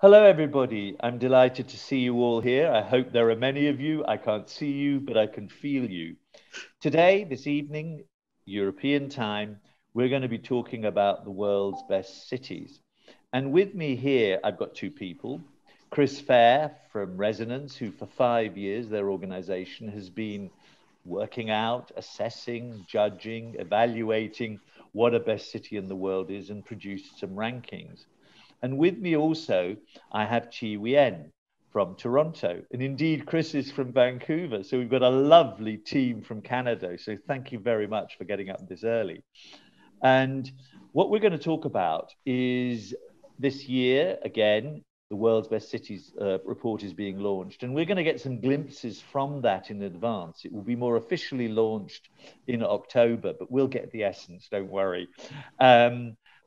Hello, everybody. I'm delighted to see you all here. I hope there are many of you. I can't see you, but I can feel you. Today, this evening, European time, we're going to be talking about the world's best cities. And with me here, I've got two people. Chris Fair from Resonance, who for 5 years, their organization has been working out, assessing, judging, evaluating what a best city in the world is and produced some rankings. And with me also, I have Chi Nguyen from Toronto. And indeed, Chris is from Vancouver. So we've got a lovely team from Canada. So thank you very much for getting up this early. And what we're going to talk about is this year, again, the World's Best Cities report is being launched. And we're going to get some glimpses from that in advance. It will be more officially launched in October, but we'll get the essence, don't worry.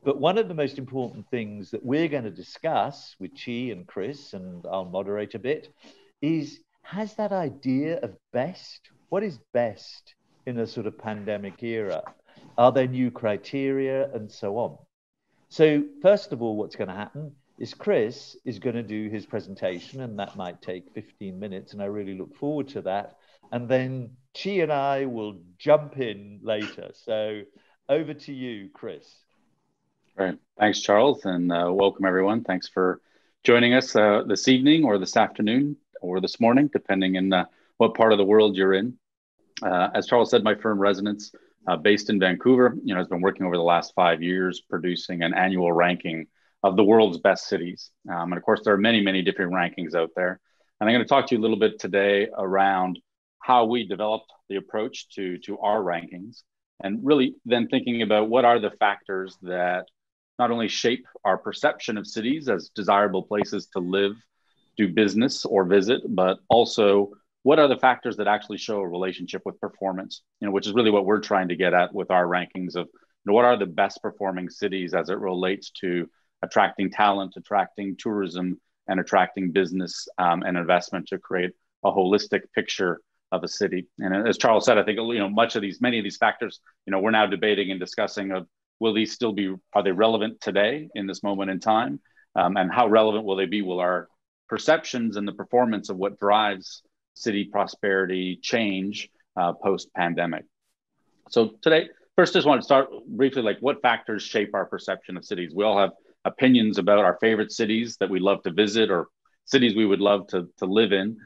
But one of the most important things that we're going to discuss with Chi and Chris, and I'll moderate a bit, is has that idea of best, what is best in a sort of pandemic era? Are there new criteria and so on? So, first of all, what's going to happen is Chris is going to do his presentation, and that might take 15 minutes, and I really look forward to that. And then Chi and I will jump in later. So, over to you, Chris. All right. Thanks, Charles, and welcome everyone. Thanks for joining us this evening or this afternoon or this morning, depending on what part of the world you're in. As Charles said, my firm Resonance, based in Vancouver, has been working over the last 5 years producing an annual ranking of the world's best cities. And of course, there are many, many different rankings out there. And I'm going to talk to you a little bit today around how we developed the approach to our rankings, and really then thinking about what are the factors that not only shape our perception of cities as desirable places to live, do business, or visit, but also what are the factors that actually show a relationship with performance, which is really what we're trying to get at with our rankings of what are the best performing cities as it relates to attracting talent, attracting tourism, and attracting business and investment to create a holistic picture of a city. And as Charles said, I think many of these factors, we're now debating and discussing of will these still be, are they relevant today in this moment in time? And how relevant will they be? Will our perceptions and the performance of what drives city prosperity change post-pandemic? So today, first, just want to start briefly, like what factors shape our perception of cities? We all have opinions about our favorite cities that we love to visit or cities we would love to live in.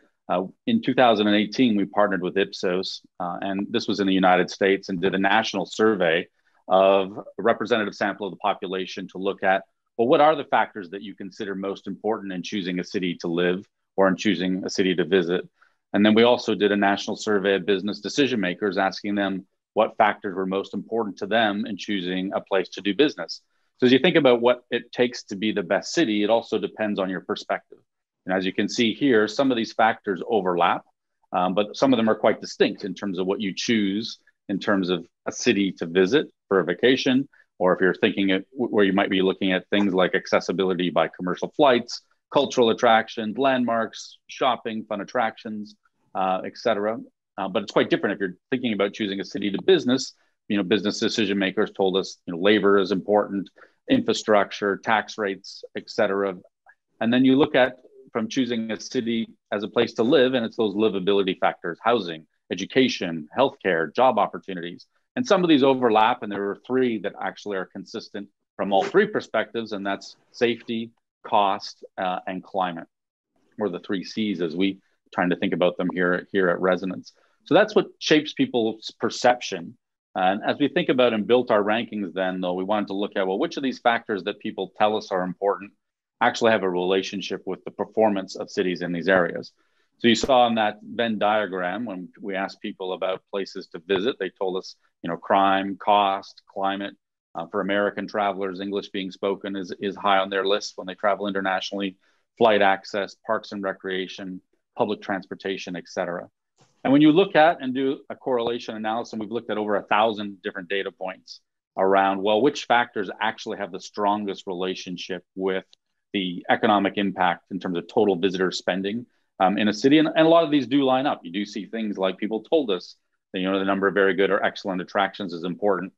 In 2018, we partnered with Ipsos, and this was in the United States, and did a national survey of a representative sample of the population to look at, well, what are the factors that you consider most important in choosing a city to live or in choosing a city to visit? And then we also did a national survey of business decision makers, asking them what factors were most important to them in choosing a place to do business. So as you think about what it takes to be the best city, it also depends on your perspective. And as you can see here, some of these factors overlap, but some of them are quite distinct in terms of what you choose in terms of a city to visit for a vacation, or if you're thinking where you might be looking at things like accessibility by commercial flights, cultural attractions, landmarks, shopping, fun attractions, etc. But it's quite different if you're thinking about choosing a city to business. Business decision makers told us, labor is important, infrastructure, tax rates, etc. And then you look at from choosing a city as a place to live, and it's those livability factors: housing, education, healthcare, job opportunities. And some of these overlap, and there are three that actually are consistent from all three perspectives, and that's safety, cost, and climate, or the three C's as we trying to think about them here at Resonance. So that's what shapes people's perception. And as we think about and built our rankings then, though, we wanted to look at, well, which of these factors that people tell us are important actually have a relationship with the performance of cities in these areas. So you saw in that Venn diagram, when we asked people about places to visit, they told us, crime, cost, climate. For American travelers, English being spoken is high on their list when they travel internationally, flight access, parks and recreation, public transportation, et cetera. And when you look at and do a correlation analysis, and we've looked at over 1,000 different data points around, well, which factors actually have the strongest relationship with the economic impact in terms of total visitor spending in a city. And a lot of these do line up. You do see things like people told us that, the number of very good or excellent attractions is important.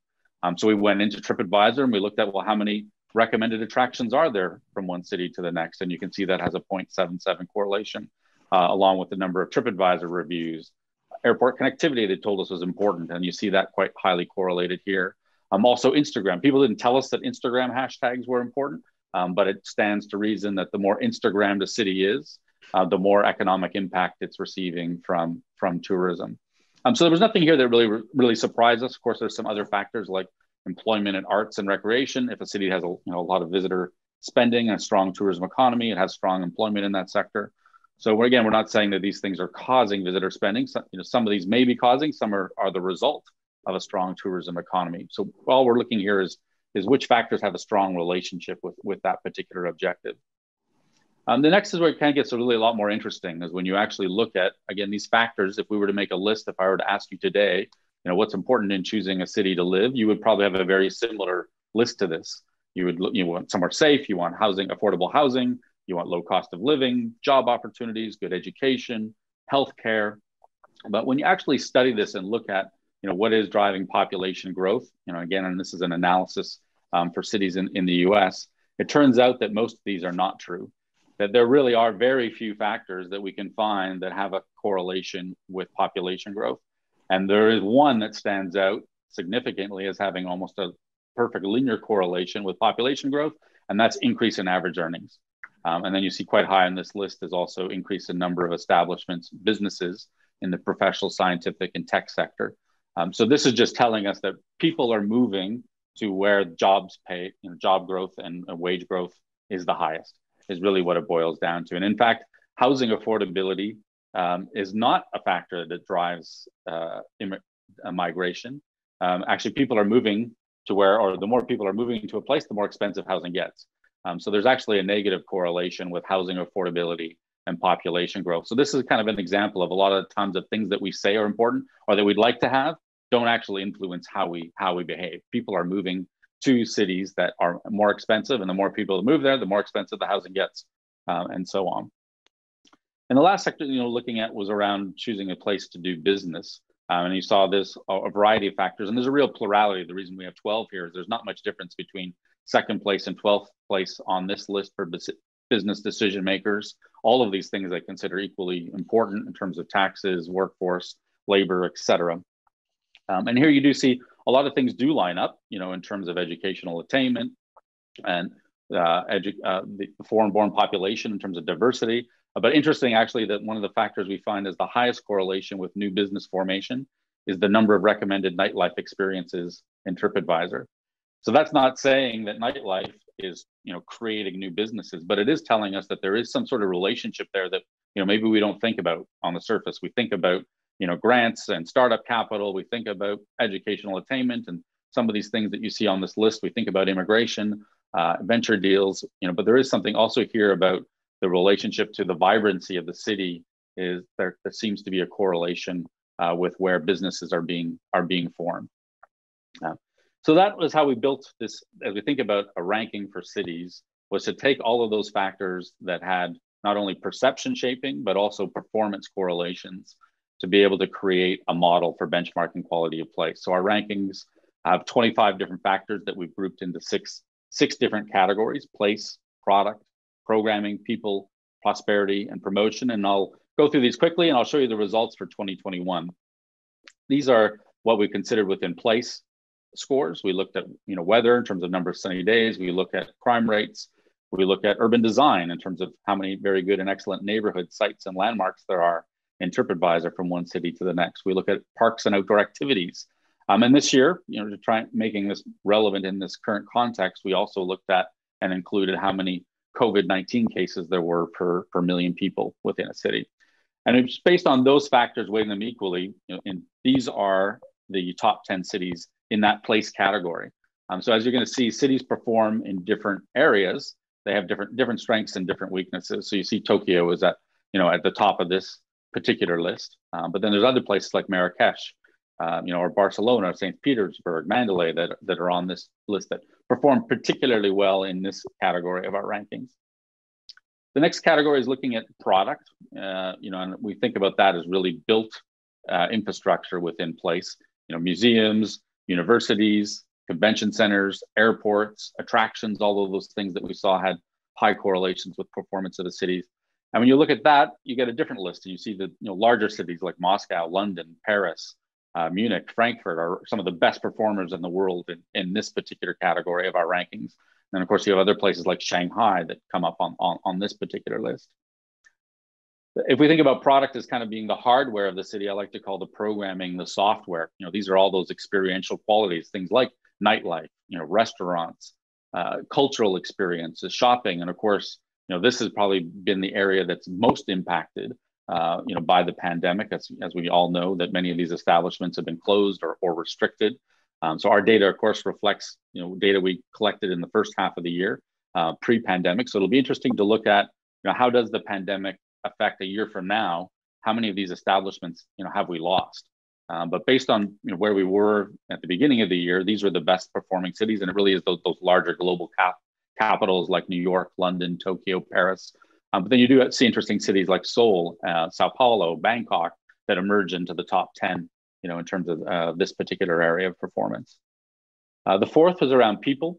So we went into TripAdvisor and we looked at, well, how many recommended attractions are there from one city to the next? And you can see that has a 0.77 correlation, along with the number of TripAdvisor reviews. Airport connectivity, they told us was important, and you see that quite highly correlated here. Also Instagram. People didn't tell us that Instagram hashtags were important, but it stands to reason that the more Instagrammed a city is, the more economic impact it's receiving from tourism. So there was nothing here that really surprised us. Of course, there's some other factors like employment in arts and recreation. If a city has a lot of visitor spending and a strong tourism economy, it has strong employment in that sector. So we're not saying that these things are causing visitor spending. Some of these may be causing, some are the result of a strong tourism economy. So all we're looking here is which factors have a strong relationship with that particular objective. The next is where it kind of gets really a lot more interesting, is when you actually look at, again, these factors. If we were to make a list, if I were to ask you today, what's important in choosing a city to live, you would probably have a very similar list to this. You want somewhere safe, you want housing, affordable housing, you want low cost of living, job opportunities, good education, healthcare. But when you actually study this and look at, what is driving population growth, again, and this is an analysis for cities in the US, it turns out that most of these are not true, that there really are very few factors that we can find that have a correlation with population growth. And there is one that stands out significantly as having almost a perfect linear correlation with population growth, and that's increase in average earnings. And then you see quite high on this list is also increase in number of establishments, businesses in the professional, scientific, and tech sector. So this is just telling us that people are moving to where jobs pay, job growth and wage growth is the highest, is really what it boils down to. And in fact, housing affordability is not a factor that drives migration. Actually, people are moving to where, or the more people are moving to a place, the more expensive housing gets. So there's actually a negative correlation with housing affordability and population growth. So this is kind of an example of a lot of times of things that we say are important or that we'd like to have don't actually influence how we behave. People are moving to cities that are more expensive, and the more people that move there, the more expensive the housing gets, and so on. And the last sector, looking at was around choosing a place to do business. And you saw this, a variety of factors, and there's a real plurality. The reason we have 12 here is there's not much difference between second place and 12th place on this list for business decision makers. All of these things I consider equally important in terms of taxes, workforce, labor, et cetera. And here you do see a lot of things do line up, in terms of educational attainment and the foreign-born population in terms of diversity. But interesting, actually, that one of the factors we find is the highest correlation with new business formation is the number of recommended nightlife experiences in TripAdvisor. So that's not saying that nightlife is, creating new businesses, but it is telling us that there is some sort of relationship there that, maybe we don't think about on the surface. We think about, grants and startup capital. We think about educational attainment and some of these things that you see on this list. We think about immigration, venture deals, but there is something also here about the relationship to the vibrancy of the city. Is there seems to be a correlation with where businesses are being formed. So that was how we built this. As we think about a ranking for cities, was to take all of those factors that had not only perception shaping, but also performance correlations to be able to create a model for benchmarking quality of place. So our rankings have 25 different factors that we've grouped into six different categories: place, product, programming, people, prosperity, and promotion. And I'll go through these quickly and I'll show you the results for 2021. These are what we considered within place scores. We looked at weather in terms of number of sunny days. We look at crime rates. We look at urban design in terms of how many very good and excellent neighborhood sites and landmarks there are in TripAdvisor from one city to the next. We look at parks and outdoor activities. And this year, to try making this relevant in this current context, we also looked at and included how many COVID-19 cases there were per million people within a city. And it's based on those factors, weighing them equally, and these are the top 10 cities in that place category. So as you're going to see, cities perform in different areas. They have different strengths and different weaknesses. So you see Tokyo is at the top of this particular list. But then there's other places like Marrakesh, or Barcelona, St. Petersburg, Mandalay that are on this list that perform particularly well in this category of our rankings. The next category is looking at product, and we think about that as really built infrastructure within place, museums, universities, convention centers, airports, attractions, all of those things that we saw had high correlations with performance of the cities. And when you look at that, you get a different list. And you see the larger cities like Moscow, London, Paris, Munich, Frankfurt are some of the best performers in the world in this particular category of our rankings. And of course, you have other places like Shanghai that come up on this particular list. If we think about product as kind of being the hardware of the city, I like to call the programming the software. These are all those experiential qualities, things like nightlife, restaurants, cultural experiences, shopping, and of course, this has probably been the area that's most impacted, by the pandemic, as we all know, that many of these establishments have been closed or restricted. So our data, of course, reflects data we collected in the first half of the year, pre-pandemic. So it'll be interesting to look at how does the pandemic affect a year from now? How many of these establishments have we lost? But based on where we were at the beginning of the year, these were the best performing cities, and it really is those larger global capitals like New York, London, Tokyo, Paris. But then you do see interesting cities like Seoul, Sao Paulo, Bangkok that emerge into the top 10, in terms of this particular area of performance. The fourth was around people.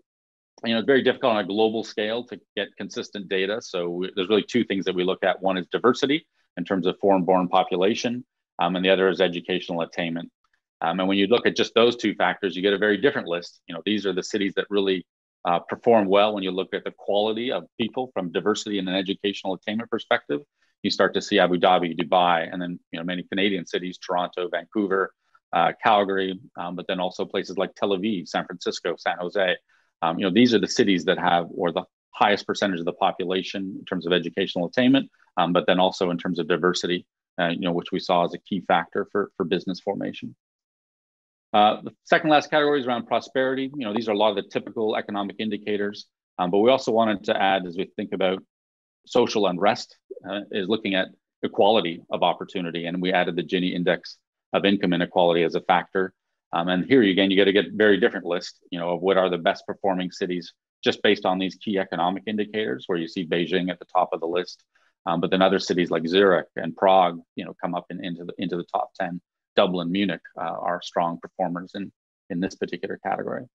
It's very difficult on a global scale to get consistent data. So there's really two things that we look at. One is diversity in terms of foreign-born population, and the other is educational attainment. And when you look at just those two factors, you get a very different list. These are the cities that really perform well when you look at the quality of people from diversity and an educational attainment perspective. You start to see Abu Dhabi, Dubai, and then many Canadian cities, Toronto, Vancouver, Calgary, but then also places like Tel Aviv, San Francisco, San Jose. These are the cities that have or the highest percentage of the population in terms of educational attainment, but then also in terms of diversity, which we saw as a key factor for business formation. The second last category is around prosperity. These are a lot of the typical economic indicators, but we also wanted to add, as we think about social unrest, is looking at equality of opportunity, and we added the Gini index of income inequality as a factor. And here again, you got to get a very different list, of what are the best performing cities just based on these key economic indicators, where you see Beijing at the top of the list, but then other cities like Zurich and Prague, come up into the top 10. Dublin, Munich are strong performers in this particular category.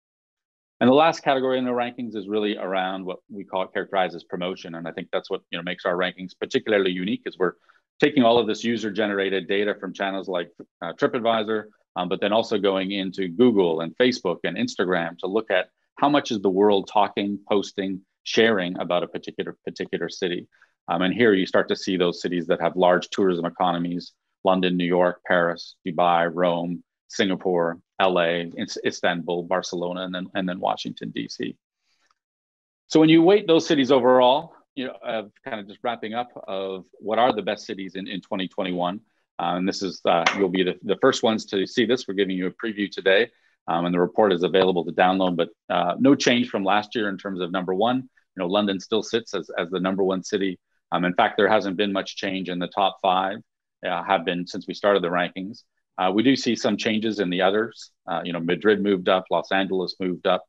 And the last category in the rankings is really around what we characterize as promotion. And I think that's what makes our rankings particularly unique, is we're taking all of this user-generated data from channels like TripAdvisor, but then also going into Google and Facebook and Instagram to look at how much is the world talking, posting, sharing about a particular city. And here you start to see those cities that have large tourism economies: London, New York, Paris, Dubai, Rome, Singapore, LA, Istanbul, Barcelona, and then Washington, DC. So when you weight those cities overall, kind of just wrapping up of what are the best cities in 2021. And this is, you'll be the first ones to see this. We're giving you a preview today, and the report is available to download, but no change from last year in terms of number one. London still sits as the number one city. In fact, there hasn't been much change in the top five, have been since we started the rankings. We do see some changes in the others. Madrid moved up, Los Angeles moved up,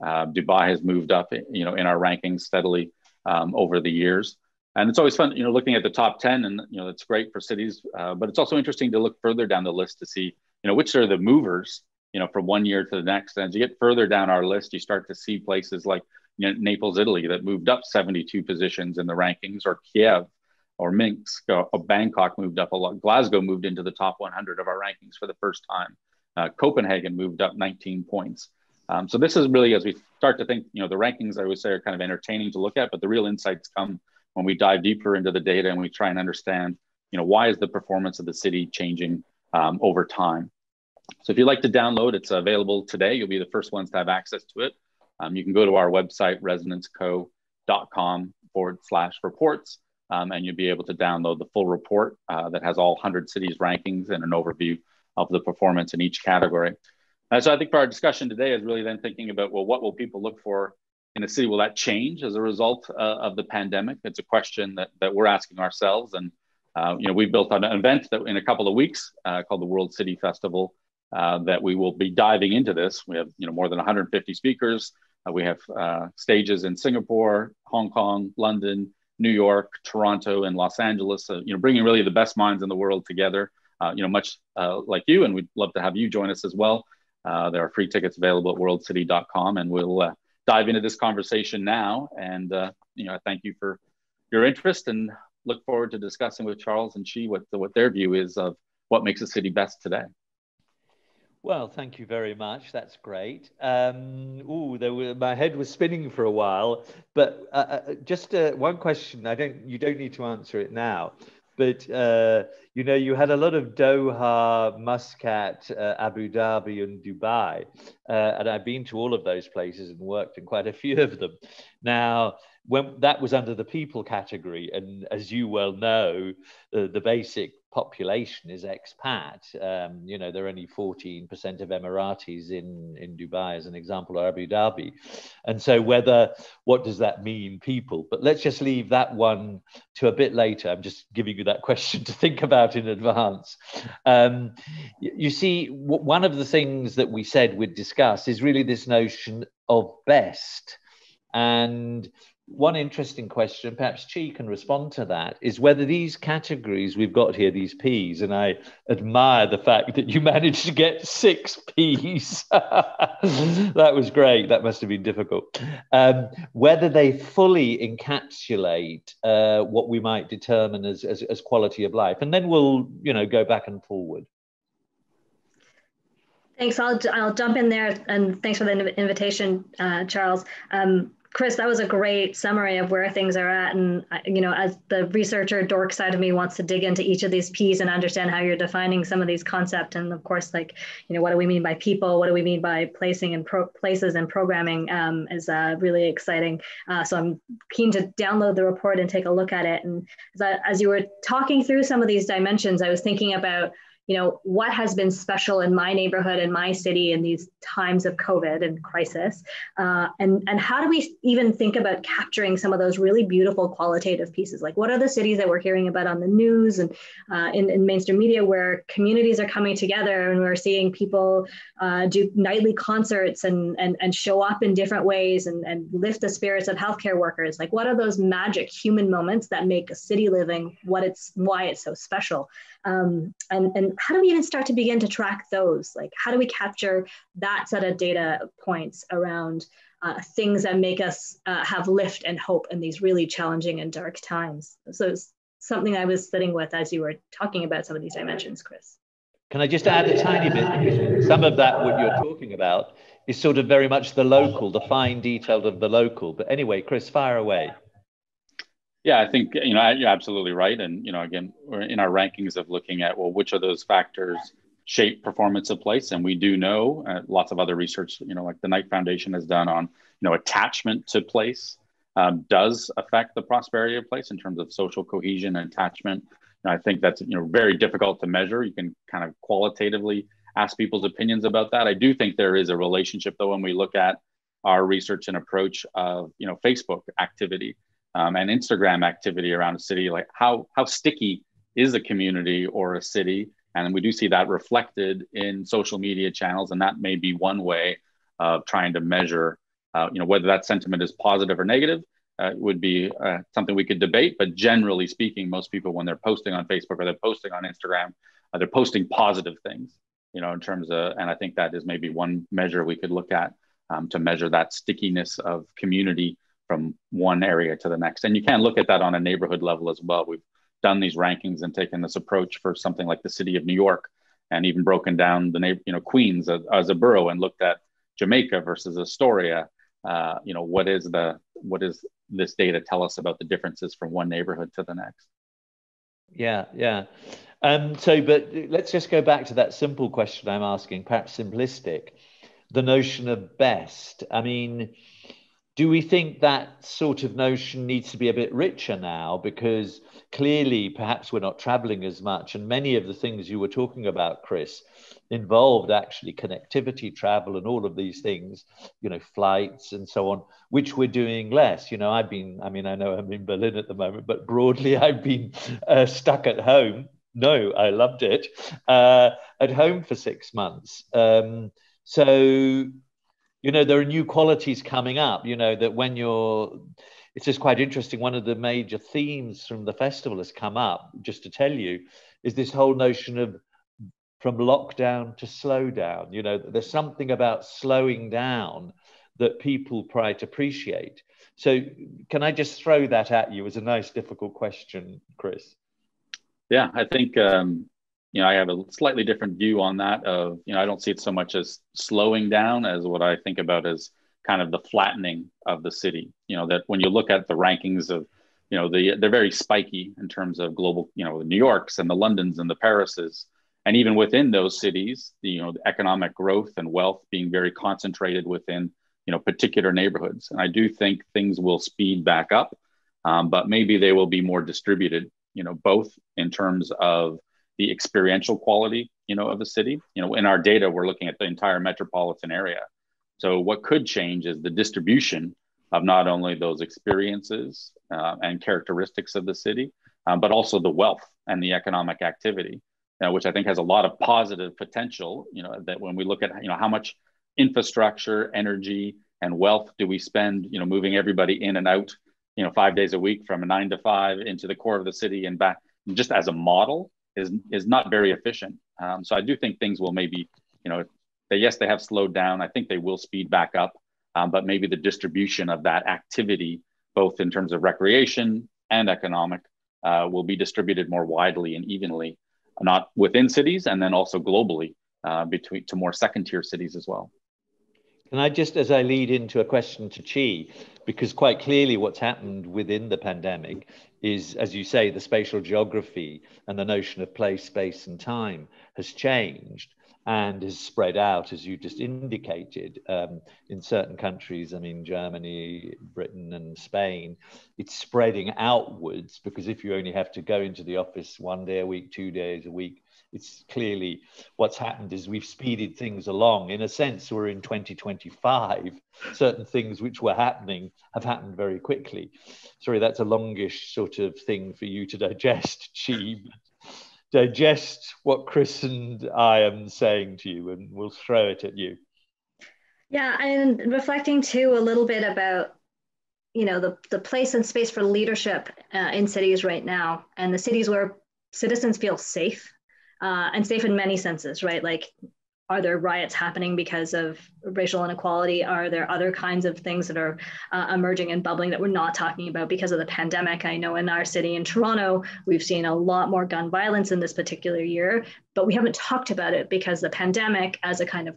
Dubai has moved up, in our rankings steadily over the years. And it's always fun, looking at the top 10, and, it's great for cities, but it's also interesting to look further down the list to see, which are the movers, from one year to the next. And as you get further down our list, you start to see places like Naples, Italy, that moved up 72 positions in the rankings, or Kiev, or Minsk, or Bangkok moved up a lot. Glasgow moved into the top 100 of our rankings for the first time. Copenhagen moved up 19 points. So this is really, as we start to think, the rankings, I would say, are kind of entertaining to look at, but the real insights come when we dive deeper into the data and we try and understand, why is the performance of the city changing over time. So if you'd like to download, it's available today. You'll be the first ones to have access to it. You can go to our website, resonanceco.com/reports, and you'll be able to download the full report that has all 100 cities rankings and an overview of the performance in each category. So I think for our discussion today is really then thinking about, well, what will people look for in a city? Will that change as a result of the pandemic? It's a question that we're asking ourselves. And, we built an event that in a couple of weeks called the World City Festival that we will be diving into this. We have, more than 150 speakers. We have stages in Singapore, Hong Kong, London, New York, Toronto, and Los Angeles, bringing really the best minds in the world together, much like you, and we'd love to have you join us as well. There are free tickets available at worldcity.com, and we'll dive into this conversation now. And thank you for your interest, and look forward to discussing with Charles and Chi what their view is of what makes a city best today. Well, thank you very much. That's great. My head was spinning for a while, but just one question. You don't need to answer it now, but you had a lot of Doha, Muscat, Abu Dhabi, and Dubai, and I've been to all of those places and worked in quite a few of them. Now, when that was under the people category, and as you well know, the basic population is expat. There are only 14% of Emiratis in Dubai, as an example, or Abu Dhabi. And so what does that mean, people? But let's just leave that one to a bit later. I'm just giving you that question to think about in advance. You see, one of the things that we said we'd discuss is really this notion of best. And one interesting question, perhaps Chi can respond to that, is whether these categories we've got here, these P's, and I admire the fact that you managed to get 6 P's. That was great. That must have been difficult. Whether they fully encapsulate what we might determine as quality of life. And then we'll, go back and forward. Thanks. I'll jump in there, and thanks for the invitation, Charles. Chris, that was a great summary of where things are at. And, as the researcher dork side of me wants to dig into each of these P's and understand how you're defining some of these concepts. And of course, what do we mean by people? What do we mean by placing and places and programming is really exciting. So I'm keen to download the report and take a look at it. And as you were talking through some of these dimensions, I was thinking about what has been special in my neighborhood and my city in these times of COVID and crisis, and how do we even think about capturing some of those really beautiful qualitative pieces? Like, what are the cities that we're hearing about on the news and in mainstream media, where communities are coming together and we're seeing people do nightly concerts and show up in different ways and lift the spirits of healthcare workers? Like, what are those magic human moments that make a city living why it's so special? And how do we even start to begin to track those? Like, how do we capture that set of data points around things that make us have lift and hope in these really challenging and dark times? So it's something I was sitting with as you were talking about some of these dimensions, Chris. Can I just add a tiny bit? Because some of that, what you're talking about, is sort of very much the local, the fine detail of the local. But anyway, Chris, fire away. Yeah, I think, you're absolutely right. And, again, we're in our rankings of looking at, well, which of those factors shape performance of place. And we do know lots of other research, like the Knight Foundation has done on, attachment to place does affect the prosperity of place in terms of social cohesion and attachment. And I think that's, very difficult to measure. You can kind of qualitatively ask people's opinions about that. I do think there is a relationship, though, when we look at our research and approach of, Facebook activity. And Instagram activity around a city, like how sticky is a community or a city? And we do see that reflected in social media channels. And that may be one way of trying to measure, whether that sentiment is positive or negative. Would be something we could debate. But generally speaking, most people, when they're posting on Facebook or they're posting on Instagram, they're posting positive things, in terms of, and I think that is maybe one measure we could look at to measure that stickiness of community from one area to the next. And you can look at that on a neighborhood level as well. We've done these rankings and taken this approach for something like the city of New York, and even broken down the Queens as a borough and looked at Jamaica versus Astoria. What is this data tell us about the differences from one neighborhood to the next? Yeah. But let's just go back to that simple question I'm asking, perhaps simplistic, the notion of best. I mean, do we think that sort of notion needs to be a bit richer now? Because clearly, perhaps we're not traveling as much. And many of the things you were talking about, Chris, involved actually connectivity, travel, and all of these things, flights and so on, which we're doing less. I know I'm in Berlin at the moment, but broadly, I've been stuck at home. No, I loved it. At home for 6 months. There are new qualities coming up, that when it's just quite interesting. One of the major themes from the festival has come up, just to tell you, is this whole notion of from lockdown to slow down. You know, there's something about slowing down that people quite appreciate. So can I just throw that at you as a nice, difficult question, Chris? Yeah, I think, I have a slightly different view on that of, I don't see it so much as slowing down as what I think about as kind of the flattening of the city. That when you look at the rankings of, they're very spiky in terms of global, the New Yorks and the Londons and the Parises. And even within those cities, the economic growth and wealth being very concentrated within, particular neighborhoods. And I do think things will speed back up, but maybe they will be more distributed, both in terms of the experiential quality, of the city. In our data, we're looking at the entire metropolitan area. So what could change is the distribution of not only those experiences and characteristics of the city, but also the wealth and the economic activity, which I think has a lot of positive potential. That when we look at how much infrastructure, energy, and wealth do we spend, moving everybody in and out, 5 days a week from a 9 to 5 into the core of the city and back, just as a model is not very efficient. So I do think things will maybe, yes, they have slowed down. I think they will speed back up, but maybe the distribution of that activity, both in terms of recreation and economic, will be distributed more widely and evenly, not within cities, and then also globally to more second-tier cities as well. Can I just, as I lead into a question to Chi, because quite clearly what's happened within the pandemic is, as you say, the spatial geography and the notion of place, space, and time has changed and has spread out, as you just indicated, in certain countries. I mean, Germany, Britain, and Spain, it's spreading outwards, because if you only have to go into the office 1 day a week, 2 days a week, it's clearly what's happened is we've speeded things along. In a sense, we're in 2025. Certain things which were happening have happened very quickly. Sorry, that's a longish sort of thing for you to digest, Chi. Digest what Chris and I am saying to you, and we'll throw it at you. Yeah, and reflecting too a little bit about the place and space for leadership in cities right now, and the cities where citizens feel safe. And safe in many senses, right? Like, are there riots happening because of racial inequality? Are there other kinds of things that are emerging and bubbling that we're not talking about because of the pandemic? I know in our city in Toronto, we've seen a lot more gun violence in this particular year, but we haven't talked about it because the pandemic, as a kind of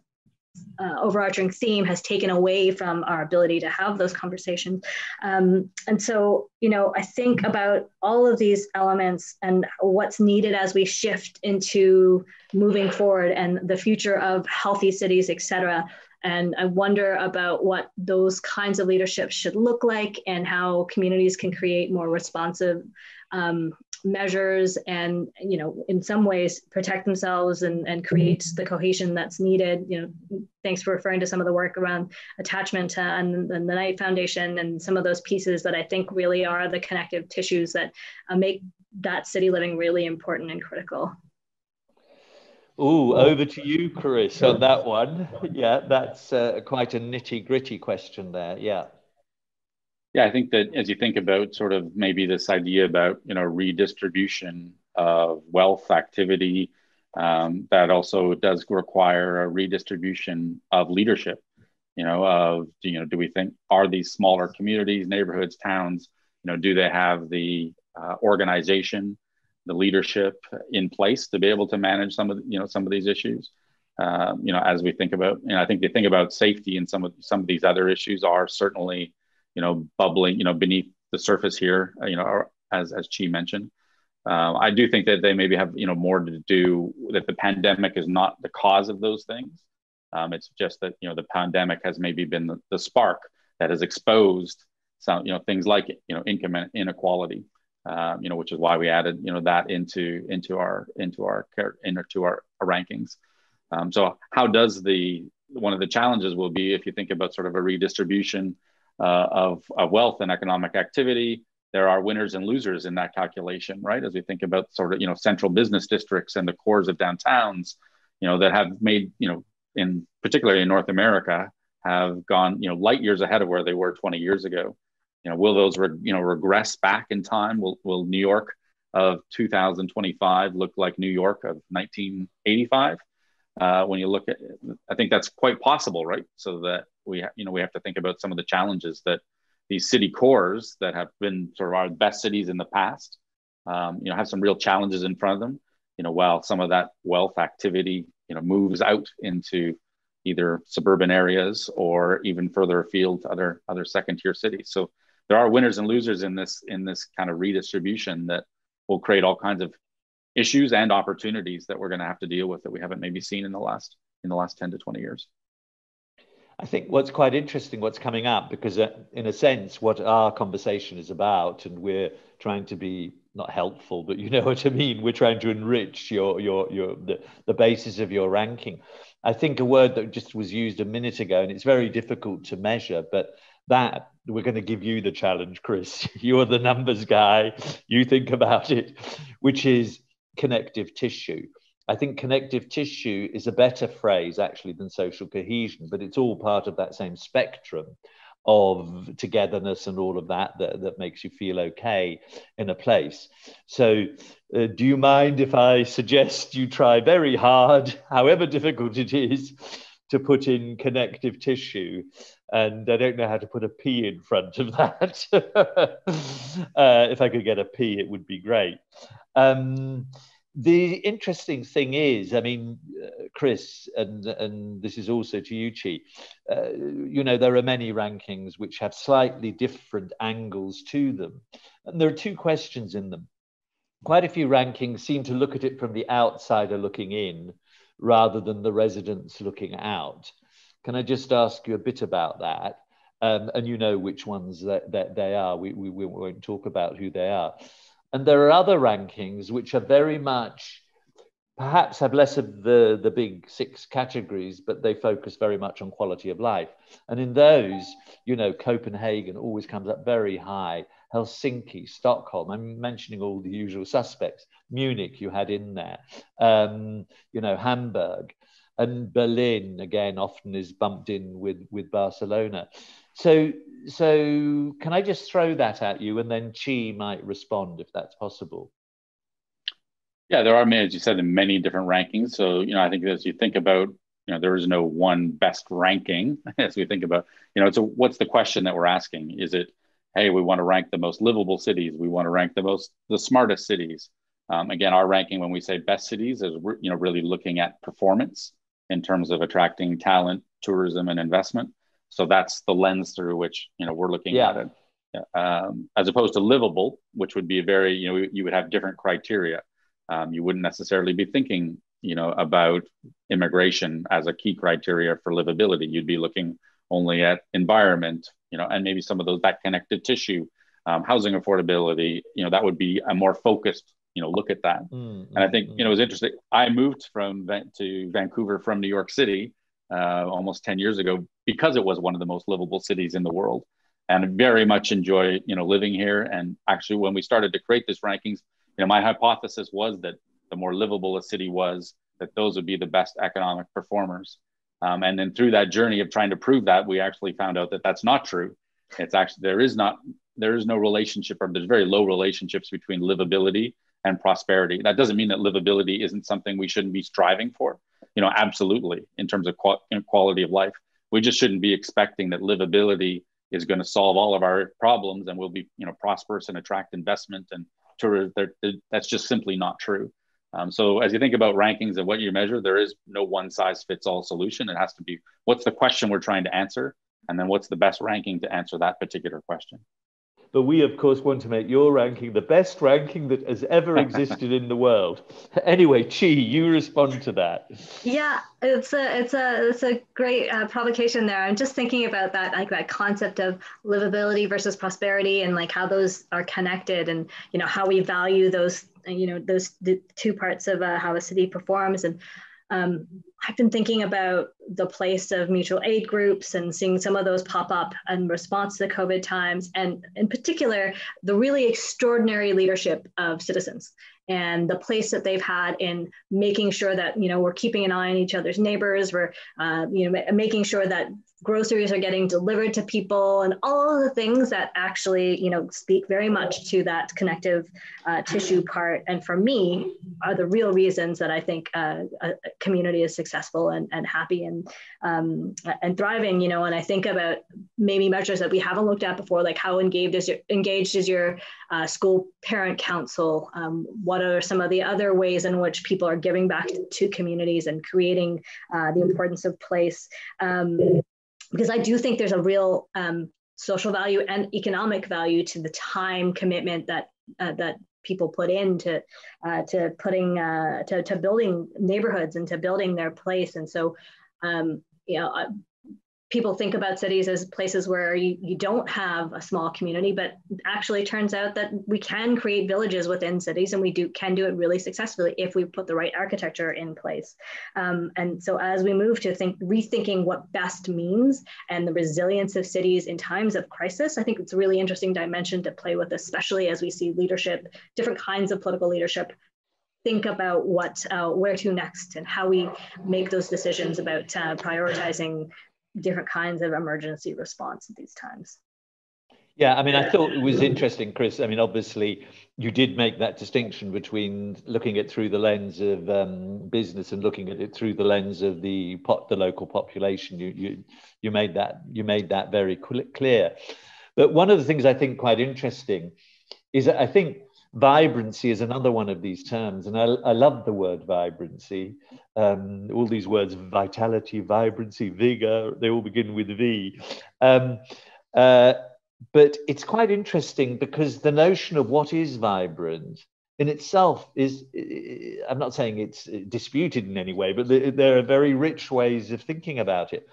overarching theme, has taken away from our ability to have those conversations. And so, I think about all of these elements and what's needed as we shift into moving forward and the future of healthy cities, et cetera. And I wonder about what those kinds of leadership should look like and how communities can create more responsive measures and, in some ways protect themselves and create the cohesion that's needed. Thanks for referring to some of the work around attachment and the Knight Foundation and some of those pieces that I think really are the connective tissues that make that city living really important and critical. Ooh, over to you, Chris, on that one. Yeah, that's quite a nitty-gritty question there. Yeah. Yeah, I think that as you think about sort of maybe this idea about, redistribution of wealth activity, that also does require a redistribution of leadership, do we think, are these smaller communities, neighborhoods, towns, do they have the organization, the leadership in place to be able to manage some of these issues? As we think about, I think they think about safety, and some of these other issues are certainly, bubbling, beneath the surface here, as Chi mentioned. I do think that they maybe have, more to do, that the pandemic is not the cause of those things. It's just that, the pandemic has maybe been the spark that has exposed some, things like, income inequality, which is why we added, that into our rankings. So how does one of the challenges will be, if you think about sort of a redistribution of wealth and economic activity, there are winners and losers in that calculation, right? As we think about sort of, central business districts and the cores of downtowns, that have made, in particularly in North America, have gone, light years ahead of where they were 20 years ago. Will those, regress back in time? Will New York of 2025 look like New York of 1985? When you look at, I think that's quite possible, right? So that we have to think about some of the challenges that these city cores that have been sort of our best cities in the past, have some real challenges in front of them. While some of that wealth activity, moves out into either suburban areas or even further afield to other second-tier cities. So there are winners and losers in this kind of redistribution that will create all kinds of issues and opportunities that we're going to have to deal with that we haven't maybe seen in the last 10 to 20 years. I think what's quite interesting, what's coming up, because in a sense, what our conversation is about, and we're trying to be not helpful, but you know what I mean. We're trying to enrich the basis of your ranking. I think a word that just was used a minute ago, and it's very difficult to measure, but that we're going to give you the challenge, Chris. You're the numbers guy. You think about it, which is connective tissue. I think connective tissue is a better phrase actually than social cohesion, but it's all part of that same spectrum of togetherness and all of that makes you feel okay in a place. So do you mind if I suggest you try very hard, however difficult it is, to put in connective tissue? And I don't know how to put a P in front of that. If I could get a P, it would be great. The interesting thing is, I mean, Chris, and this is also to you, Chi, there are many rankings which have slightly different angles to them. And there are two questions in them. Quite a few rankings seem to look at it from the outsider looking in rather than the residents looking out. Can I just ask you a bit about that? And you know which ones that they are. We won't talk about who they are. And there are other rankings which are very much, perhaps have less of the big 6 categories, but they focus very much on quality of life. And in those, Copenhagen always comes up very high. Helsinki, Stockholm, I'm mentioning all the usual suspects. Munich, you had in there. Hamburg. And Berlin, again, often is bumped in with Barcelona. So can I just throw that at you, and then Chi might respond if that's possible? Yeah, there are, as you said, many different rankings. So, I think as you think about, there is no one best ranking as we think about, what's the question that we're asking? Is it, hey, we want to rank the most livable cities. We want to rank the smartest cities. Again, our ranking, when we say best cities, is, really looking at performance in terms of attracting talent, tourism, and investment. So that's the lens through which, we're looking at it. As opposed to livable, which would be a very, you would have different criteria. You wouldn't necessarily be thinking, about immigration as a key criteria for livability. You'd be looking only at environment, and maybe some of that connective tissue, housing affordability, that would be a more focused, look at that. And I think, it was interesting. I moved to Vancouver from New York City almost 10 years ago because it was one of the most livable cities in the world. And I very much enjoy, living here. And actually, when we started to create this rankings, my hypothesis was that the more livable a city was, that those would be the best economic performers. And then through that journey of trying to prove that, we actually found out that that's not true. It's actually, there is no relationship, or there's very low relationships between livability and prosperity. That doesn't mean that livability isn't something we shouldn't be striving for. Absolutely, in terms of quality of life. We just shouldn't be expecting that livability is going to solve all of our problems and we'll be, prosperous and attract investment and tourism. That's just simply not true. So as you think about rankings and what you measure, there is no one size fits all solution. It has to be, what's the question we're trying to answer? And then what's the best ranking to answer that particular question? But we, of course, want to make your ranking the best ranking that has ever existed in the world. Anyway, Chi, you respond to that. Yeah, it's a great provocation there. I'm just thinking about that, like that concept of livability versus prosperity, and like how those are connected, and how we value those, the two parts of how a city performs. And I've been thinking about the place of mutual aid groups and seeing some of those pop up in response to the COVID times, and in particular, the really extraordinary leadership of citizens and the place that they've had in making sure that, we're keeping an eye on each other's neighbors, we're, making sure that groceries are getting delivered to people, and all of the things that actually, speak very much to that connective tissue part. And for me, are the real reasons that I think a community is successful and happy and thriving. And I think about maybe measures that we haven't looked at before, like how engaged is your school parent council? What are some of the other ways in which people are giving back to communities and creating the importance of place? Because I do think there's a real social value and economic value to the time commitment that people put into to building neighborhoods and to building their place. And so, people think about cities as places where you don't have a small community, but actually turns out that we can create villages within cities, and we can do it really successfully if we put the right architecture in place. And so as we move to rethinking what best means and the resilience of cities in times of crisis, I think it's a really interesting dimension to play with, especially as we see leadership, different kinds of political leadership, think about where to next and how we make those decisions about prioritizing different kinds of emergency response at these times. Yeah, I mean, I thought it was interesting, Chris. I mean, obviously, you did make that distinction between looking at it through the lens of business and looking at it through the lens of the local population. You made that very clear. But one of the things I think quite interesting is that I think vibrancy is another one of these terms, and I love the word vibrancy. All these words, vitality, vibrancy, vigor, they all begin with V. But it's quite interesting because the notion of what is vibrant in itself is, I'm not saying it's disputed in any way, but there are very rich ways of thinking about it.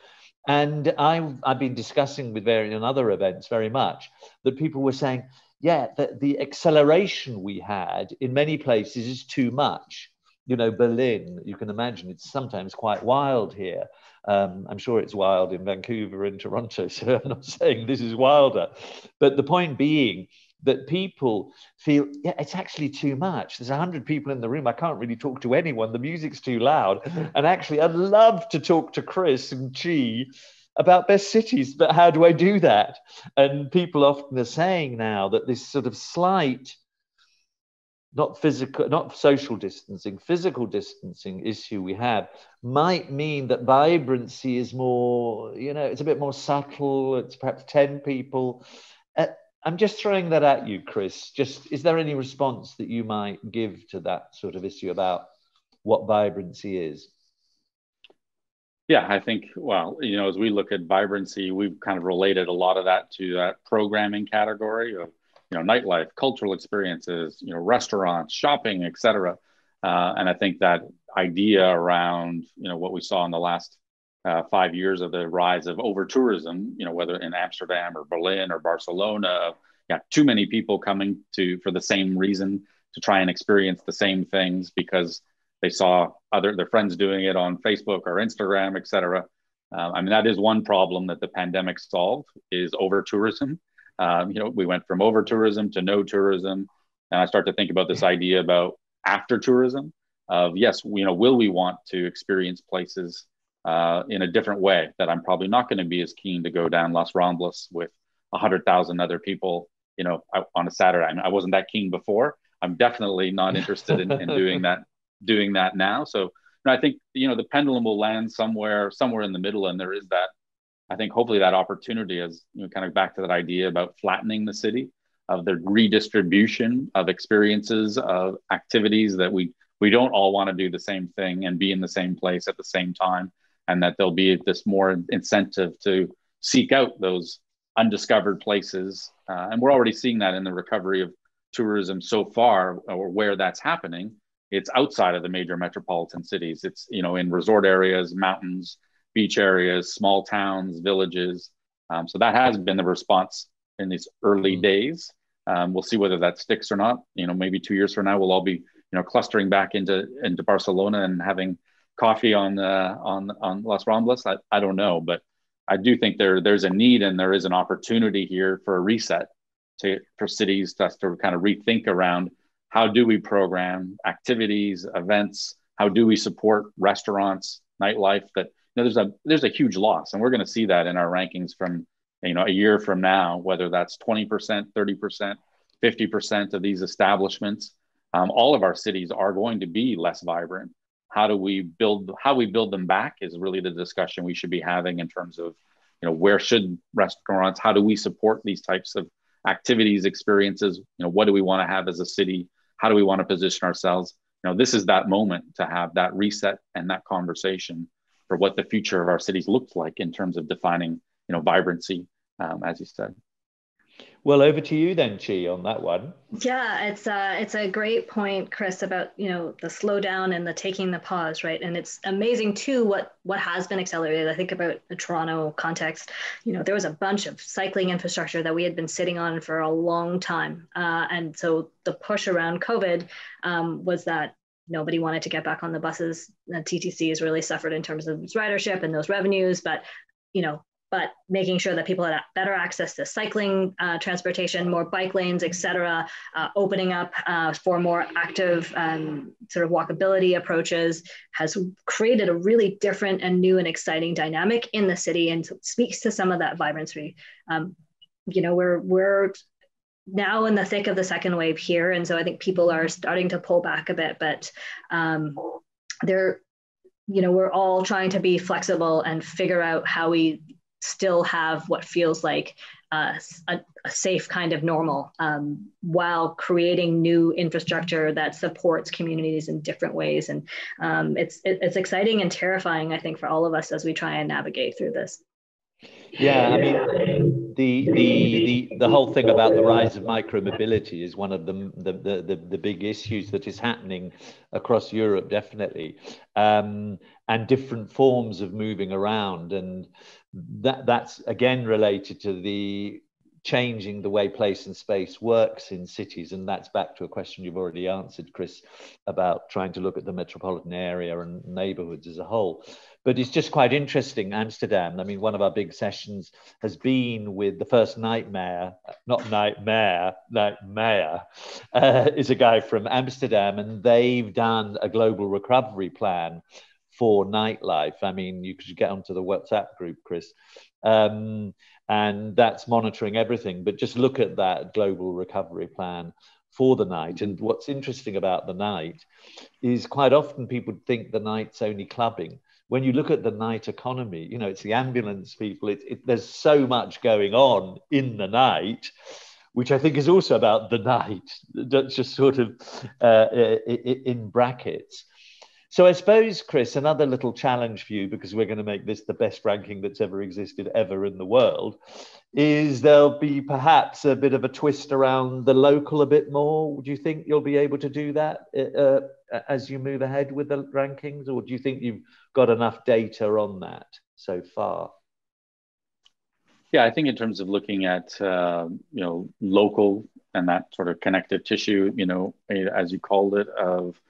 And I've been discussing with in other events very much that people were saying, yeah, that the acceleration we had in many places is too much. Berlin, you can imagine it's sometimes quite wild here. I'm sure it's wild in Vancouver and Toronto, so I'm not saying this is wilder. But the point being that people feel, yeah, it's actually too much. There's 100 people in the room. I can't really talk to anyone. The music's too loud. And actually, I'd love to talk to Chris and Chi about best cities, but how do I do that? And people often are saying now that this sort of slight, not social distancing, physical distancing issue we have might mean that vibrancy is more, it's a bit more subtle. It's perhaps 10 people. I'm just throwing that at you, Chris. Is there any response that you might give to that sort of issue about what vibrancy is? Yeah, I think, as we look at vibrancy, we've kind of related a lot of that to that programming category of, nightlife, cultural experiences, restaurants, shopping, et cetera. And I think that idea around, what we saw in the last 5 years of the rise of over-tourism, whether in Amsterdam or Berlin or Barcelona, too many people coming for the same reason to try and experience the same things because they saw their friends doing it on Facebook or Instagram, et cetera. I mean, that is one problem that the pandemic solved is over-tourism. We went from over-tourism to no tourism. And I start to think about this idea about after-tourism of, yes, will we want to experience places in a different way that I'm probably not going to be as keen to go down Las Ramblas with 100,000 other people, on a Saturday. I mean, I wasn't that keen before. I'm definitely not interested in doing that now. So I think, the pendulum will land somewhere in the middle. And there is that, I think, hopefully that opportunity is, kind of back to that idea about flattening the city, of the redistribution of experiences, of activities that we don't all want to do the same thing and be in the same place at the same time. And that there'll be this more incentive to seek out those undiscovered places. And we're already seeing that in the recovery of tourism so far, or where that's happening. It's outside of the major metropolitan cities. It's, in resort areas, mountains, beach areas, small towns, villages. So that has been the response in these early days. We'll see whether that sticks or not. Maybe 2 years from now, we'll all be, clustering back into Barcelona and having coffee on Las Ramblas. I don't know, but I do think there's a need and there is an opportunity here for a reset for cities to kind of rethink around how do we program activities, events, how do we support restaurants, nightlife that there's a huge loss, and we're going to see that in our rankings from a year from now, whether that's 20%, 30%, 50% of these establishments. All of our cities are going to be less vibrant. How we build them back is really the discussion we should be having in terms of, where should restaurants, how do we support these types of activities, experiences? What do we want to have as a city? How do we want to position ourselves? This is that moment to have that reset and that conversation for what the future of our cities looks like in terms of defining, vibrancy, as you said. Well, over to you then, Chi, on that one. Yeah, it's a great point, Chris, about the slowdown and the taking the pause, right? And it's amazing too what has been accelerated. I think about the Toronto context. There was a bunch of cycling infrastructure that we had been sitting on for a long time, and so the push around COVID was that nobody wanted to get back on the buses. The TTC has really suffered in terms of its ridership and those revenues, but making sure that people had better access to cycling, transportation, more bike lanes, et cetera, opening up for more active sort of walkability approaches has created a really different and new and exciting dynamic in the city, and speaks to some of that vibrancy. We're now in the thick of the second wave here, and so I think people are starting to pull back a bit, but we're all trying to be flexible and figure out how we still have what feels like a safe kind of normal, while creating new infrastructure that supports communities in different ways. And it's exciting and terrifying, I think, for all of us as we try and navigate through this. Yeah, I mean, the whole thing about the rise of micromobility is one of the big issues that is happening across Europe, definitely, and different forms of moving around, and that's again related to the changing the way place and space works in cities, and that's back to a question you've already answered, Chris, about trying to look at the metropolitan area and neighborhoods as a whole. But it's just quite interesting, Amsterdam. I mean, one of our big sessions has been with the first nightmare is a guy from Amsterdam, and they've done a global recovery plan for nightlife. I mean, you could get onto the WhatsApp group, Chris, and that's monitoring everything. But just look at that global recovery plan for the night. And what's interesting about the night is quite often people think the night's only clubbing. When you look at the night economy, it's the ambulance people. There's so much going on in the night, which I think is also about the night. That's just sort of in brackets. So I suppose, Chris, another little challenge for you, because we're going to make this the best ranking that's ever existed ever in the world, is there'll be perhaps a bit of a twist around the local a bit more. Do you think you'll be able to do that as you move ahead with the rankings, or do you think you've got enough data on that so far? Yeah, I think in terms of looking at local and that sort of connective tissue, as you called it, of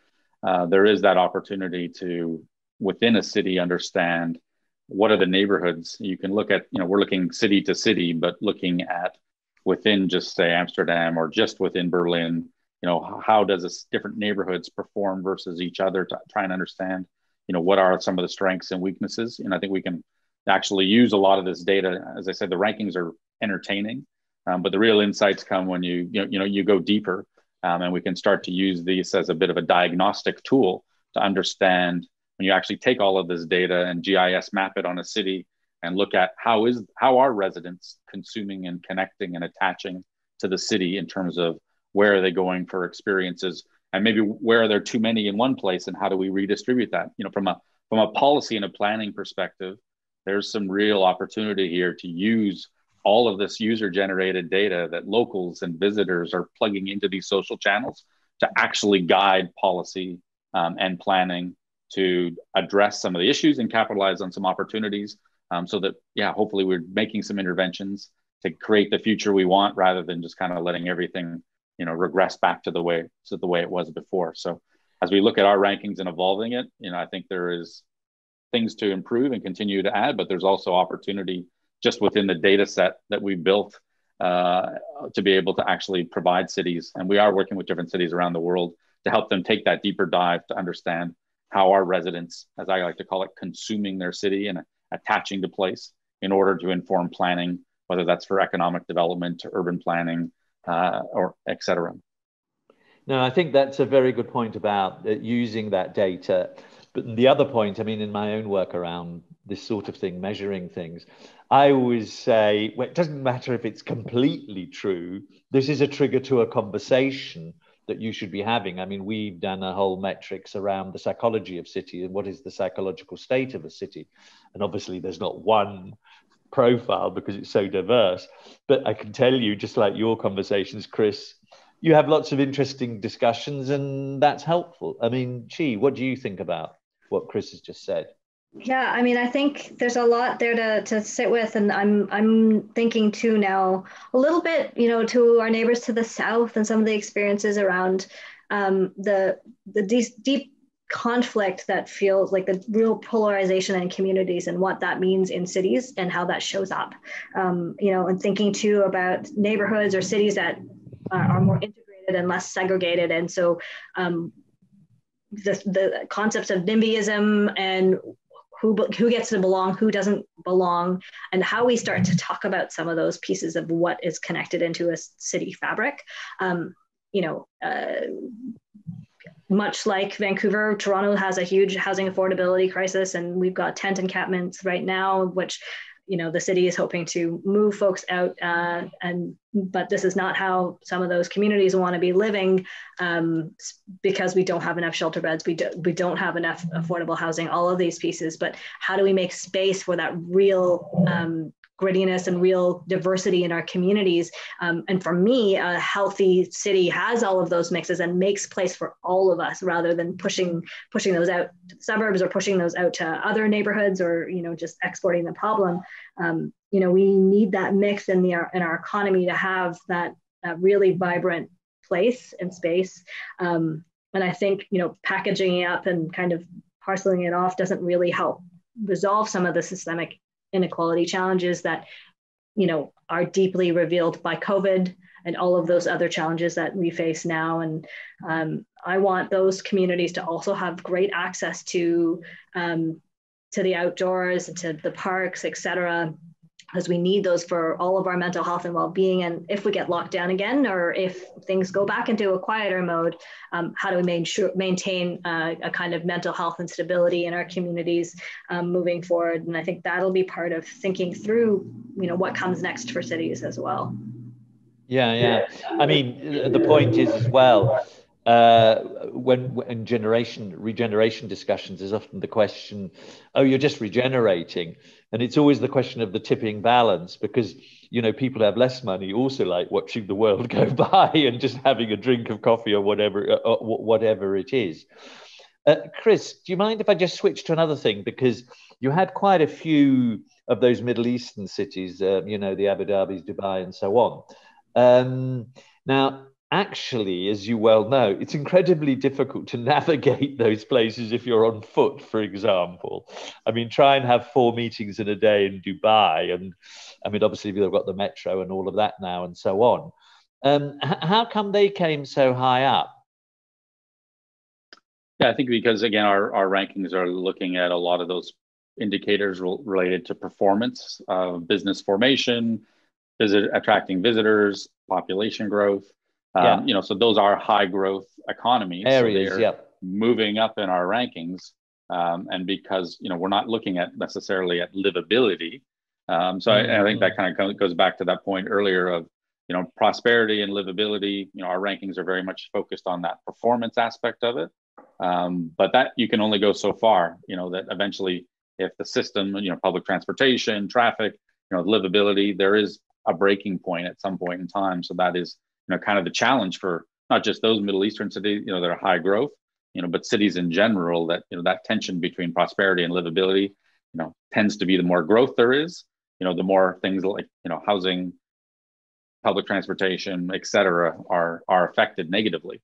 there is that opportunity to, within a city, understand what are the neighborhoods. You can look at, we're looking city to city, but looking at within just say Amsterdam or just within Berlin, how does this different neighborhoods perform versus each other to try and understand, what are some of the strengths and weaknesses. And I think we can actually use a lot of this data. As I said, the rankings are entertaining, but the real insights come when you go deeper. And we can start to use these as a bit of a diagnostic tool to understand when you actually take all of this data and GIS map it on a city and look at how are residents consuming and connecting and attaching to the city in terms of where are they going for experiences, and maybe where are there too many in one place and how do we redistribute that? From a policy and a planning perspective, there's some real opportunity here to use all of this user-generated data that locals and visitors are plugging into these social channels to actually guide policy and planning to address some of the issues and capitalize on some opportunities, so that, hopefully we're making some interventions to create the future we want rather than just kind of letting everything, regress back to the way it was before. So as we look at our rankings and evolving it, I think there is things to improve and continue to add, but there's also opportunity just within the data set that we built to be able to actually provide cities. And we are working with different cities around the world to help them take that deeper dive to understand, how are residents, as I like to call it, consuming their city and attaching to place in order to inform planning, whether that's for economic development, urban planning, or et cetera. No, I think that's a very good point about using that data. But the other point, I mean, in my own work around this sort of thing, measuring things, I always say, well, it doesn't matter if it's completely true. This is a trigger to a conversation that you should be having. I mean, we've done a whole metrics around the psychology of city and what is the psychological state of a city. And obviously there's not one profile because it's so diverse. But I can tell you, just like your conversations, Chris, you have lots of interesting discussions and that's helpful. I mean, Chi, what do you think about what Chris has just said? Yeah, I mean, I think there's a lot there to sit with, and I'm thinking too now a little bit, you know, to our neighbors to the south and some of the experiences around the deep conflict that feels like the real polarization in communities and what that means in cities and how that shows up, you know, and thinking too about neighborhoods or cities that are more integrated and less segregated, and so the concepts of NIMBYism and who gets to belong, who doesn't belong, and how we start to talk about some of those pieces of what is connected into a city fabric. You know, much like Vancouver, Toronto has a huge housing affordability crisis, and we've got tent encampments right now, which, you know, the city is hoping to move folks out, but this is not how some of those communities want to be living, because we don't have enough shelter beds, we don't have enough affordable housing, all of these pieces. But how do we make space for that real grittiness and real diversity in our communities? And for me, a healthy city has all of those mixes and makes place for all of us, rather than pushing those out to the suburbs or pushing those out to other neighborhoods, or, you know, just exporting the problem. You know, we need that mix in our economy to have that really vibrant place and space. And I think, you know, packaging it up and kind of parceling it off doesn't really help resolve some of the systemic inequality challenges that, you know, are deeply revealed by COVID and all of those other challenges that we face now. And I want those communities to also have great access to the outdoors, to the parks, et cetera, because we need those for all of our mental health and well-being. And if we get locked down again, or if things go back into a quieter mode, how do we maintain a kind of mental health and stability in our communities moving forward? And I think that'll be part of thinking through, you know, what comes next for cities as well. Yeah. I mean, the point is as well, when regeneration discussions, is often the question, oh, you're just regenerating. And it's always the question of the tipping balance, because, you know, people who have less money also like watching the world go by and just having a drink of coffee or whatever it is. Chris, do you mind if I just switch to another thing? Because you had quite a few of those Middle Eastern cities, you know, the Abu Dhabis, Dubai, and so on. Now, actually, as you well know, it's incredibly difficult to navigate those places if you're on foot, for example. I mean, try and have 4 meetings in a day in Dubai. And I mean, obviously, they've got the metro and all of that now and so on. How come they came so high up? Yeah, I think because, again, our rankings are looking at a lot of those indicators related to performance, business formation, attracting visitors, population growth. You know, so those are high growth economies. Areas, so they're moving up in our rankings. And because, you know, we're not looking at necessarily at livability. I think that kind of goes back to that point earlier of, you know, prosperity and livability. You know, our rankings are very much focused on that performance aspect of it. But that you can only go so far, you know, that eventually if the system, you know, public transportation, traffic, you know, livability, there is a breaking point at some point in time. So that is, you know, kind of the challenge for not just those Middle Eastern cities, you know, that are high growth, you know, but cities in general, that, you know, that tension between prosperity and livability, you know, tends to be the more growth there is, you know, the more things like, you know, housing, public transportation, et cetera, are affected negatively.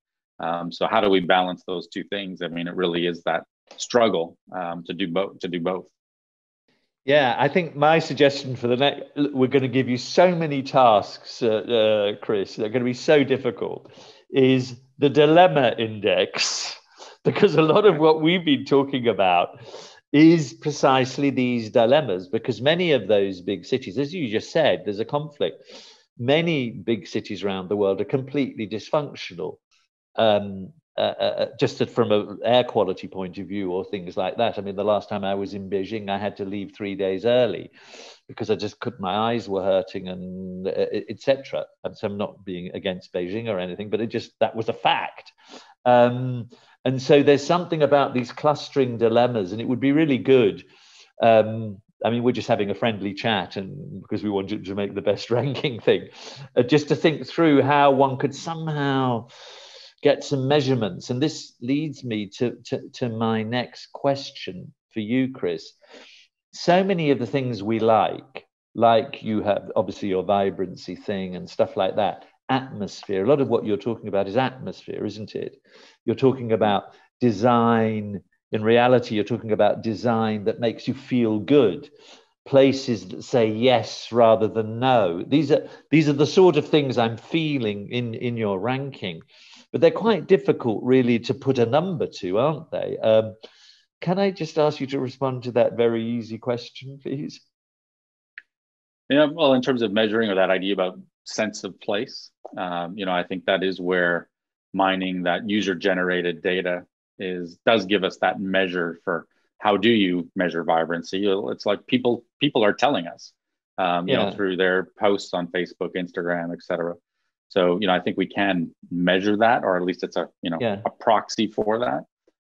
So how do we balance those two things? I mean, it really is that struggle to do both. Yeah, I think my suggestion for the next, we're going to give you so many tasks, Chris, they're going to be so difficult, is the dilemma index. because a lot of what we've been talking about is precisely these dilemmas, because many of those big cities, as you just said, there's a conflict. Many big cities around the world are completely dysfunctional, just from an air quality point of view or things like that. I mean, the last time I was in Beijing, I had to leave 3 days early because I just couldn't, my eyes were hurting and etc. And so I'm not being against Beijing or anything, but that was a fact. And so there's something about these clustering dilemmas, and it would be really good. I mean, we're just having a friendly chat, and because we wanted to make the best ranking thing, just to think through how one could somehow get some measurements. And this leads me to my next question for you, Chris. So many of the things we like you have obviously your vibrancy thing and stuff like that, atmosphere. A lot of what you're talking about is atmosphere, isn't it? You're talking about design. In reality, you're talking about design that makes you feel good, places that say yes rather than no. These are the sort of things I'm feeling in your ranking, but they're quite difficult really to put a number to, aren't they? Can I just ask you to respond to that very easy question, please? Yeah, well, in terms of measuring, or that idea about sense of place, I think that is where mining that user-generated data does give us that measure for how do you measure vibrancy. It's like people are telling us, through their posts on Facebook, Instagram, etc. So, I think we can measure that, or at least it's a proxy for that.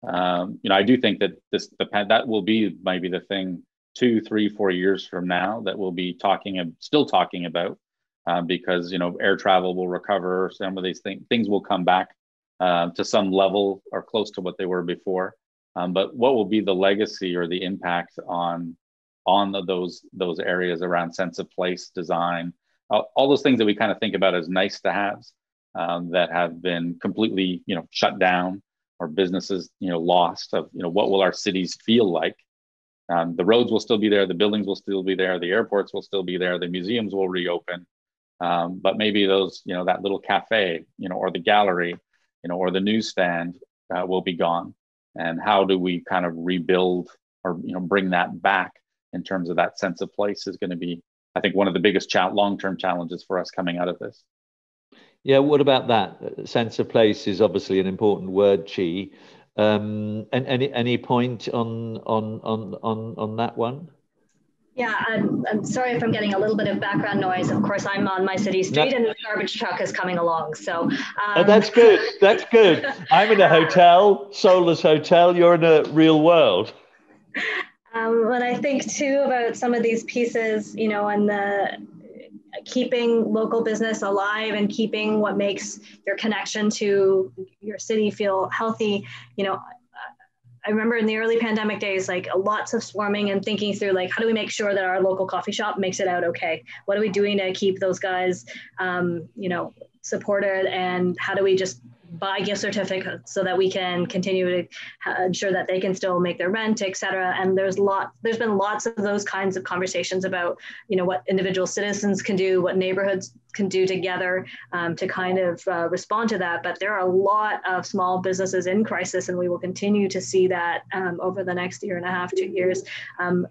I do think that that will be maybe the thing 2, 3, 4 years from now that we'll be still talking about, because air travel will recover, some of these things will come back to some level or close to what they were before. But what will be the legacy or the impact on those areas around sense of place, design, all those things that we kind of think about as nice to haves, that have been completely shut down, or businesses lost of what will our cities feel like. The roads will still be there, the buildings will still be there, the airports will still be there, the museums will reopen, but maybe those that little cafe or the gallery or the newsstand will be gone. And how do we kind of rebuild or bring that back in terms of that sense of place is going to be, I think, one of the biggest long-term challenges for us coming out of this. Yeah, what about that? Sense of place is obviously an important word, Chi. And any point on that one? Yeah, I'm sorry if I'm getting a little bit of background noise. Of course, I'm on my city street and the garbage truck is coming along. So oh, that's good. That's good. I'm in a hotel, soulless hotel. You're in a real world. When I think too about some of these pieces, and the keeping local business alive and keeping what makes your connection to your city feel healthy, I remember in the early pandemic days, like lots of swarming and thinking through, like, how do we make sure that our local coffee shop makes it out okay? What are we doing to keep those guys, supported? And how do we just buy gift certificates so that we can continue to ensure that they can still make their rent, et cetera? And there's been lots of those kinds of conversations about, what individual citizens can do, what neighborhoods can do together to kind of respond to that. But there are a lot of small businesses in crisis, and we will continue to see that over the next 1.5 to 2 years.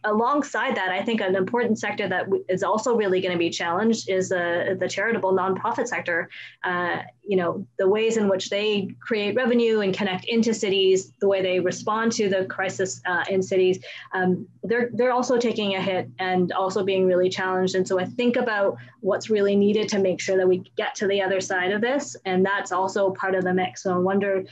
Alongside that, I think an important sector that is also really going to be challenged is the charitable nonprofit sector. The ways in which they create revenue and connect into cities, the way they respond to the crisis in cities, they're also taking a hit and also being really challenged. And so I think about what's really needed to make sure that we get to the other side of this. And that's also part of the mix. So I wonder,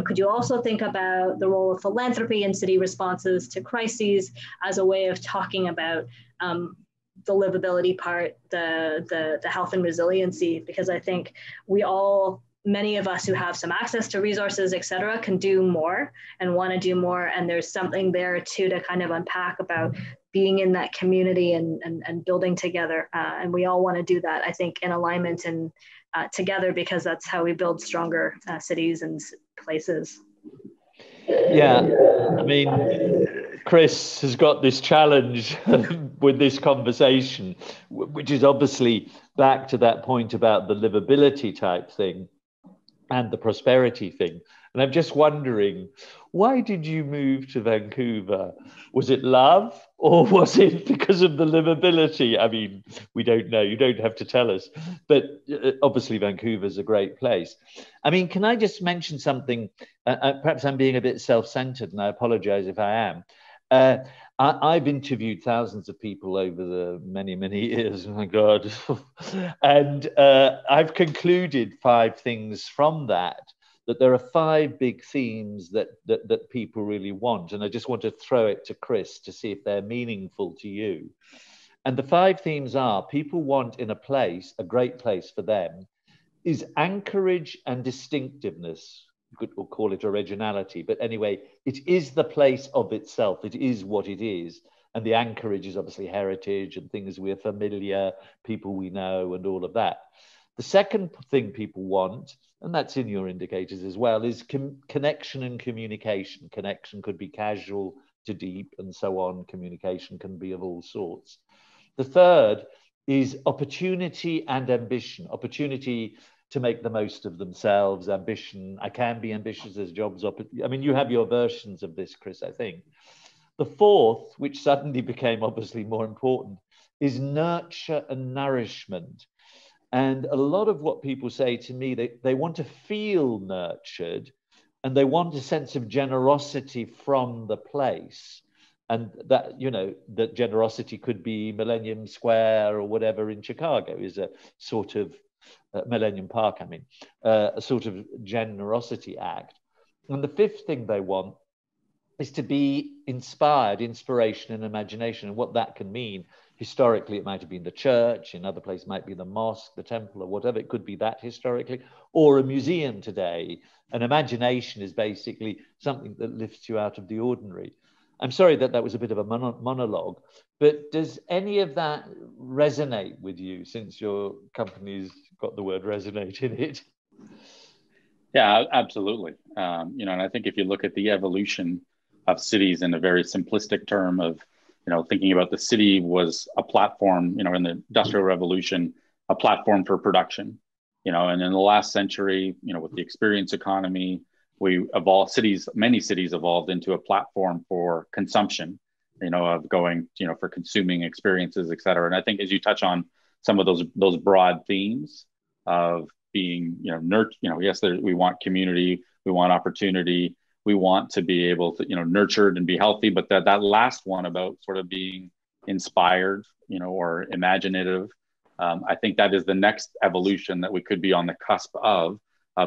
could you also think about the role of philanthropy in city responses to crises as a way of talking about the livability part, the health and resiliency? Because I think many of us who have some access to resources, et cetera, can do more and want to do more. And there's something there too to kind of unpack about being in that community and building together. And we all want to do that, I think, in alignment and together, because that's how we build stronger cities and places. Yeah, I mean, Chris has got this challenge with this conversation, which is obviously back to that point about the livability type thing. and the prosperity thing. And I'm just wondering, why did you move to Vancouver? Was it love, or was it because of the livability? I mean, we don't know. You don't have to tell us. But obviously, Vancouver's a great place. I mean, can I just mention something? Perhaps I'm being a bit self-centered, and I apologize if I am. I've interviewed thousands of people over the many years. Oh my God. And I've concluded 5 things from that there are 5 big themes that people really want. And I just want to throw it to Chris to see if they're meaningful to you. And the 5 themes are: people want in a place, a great place for them, is anchorage and distinctiveness. You could call it originality, but anyway, it is the place of itself. It is what it is. And the anchorage is obviously heritage and things we're familiar, people we know, and all of that. The second thing people want, and that's in your indicators as well, is connection and communication. Connection could be casual to deep and so on. Communication can be of all sorts. The third is opportunity and ambition. Opportunity to make the most of themselves, ambition. I can be ambitious as jobs. I mean, you have your versions of this, Chris, I think. The fourth, which suddenly became obviously more important, is nurture and nourishment. And a lot of what people say to me, they want to feel nurtured, and they want a sense of generosity from the place. And that, you know, that generosity could be Millennium Square or whatever in Chicago is a sort of Millennium Park, I mean, a sort of generosity act. And the fifth thing they want is to be inspired, inspiration and imagination. And what that can mean, historically, it might have been the church, in other places might be the mosque, the temple, or whatever. It could be that historically, or a museum today. And imagination is basically something that lifts you out of the ordinary. I'm sorry that was a bit of a monologue, but does any of that resonate with you, since your company's got the word resonate in it? Yeah, absolutely. You know, and I think if you look at the evolution of cities in a very simplistic term of, you know, thinking about the city was a platform, you know, in the Industrial Revolution, a platform for production, you know, and in the last century, you know, with the experience economy, we evolved, many cities evolved into a platform for consumption, you know, of going, you know, for consuming experiences, et cetera. And I think as you touch on some of those broad themes of being, you know, yes, we want community, we want opportunity, we want to be able to, you know, nurtured and be healthy, but that last one about sort of being inspired, you know, or imaginative, I think that is the next evolution that we could be on the cusp of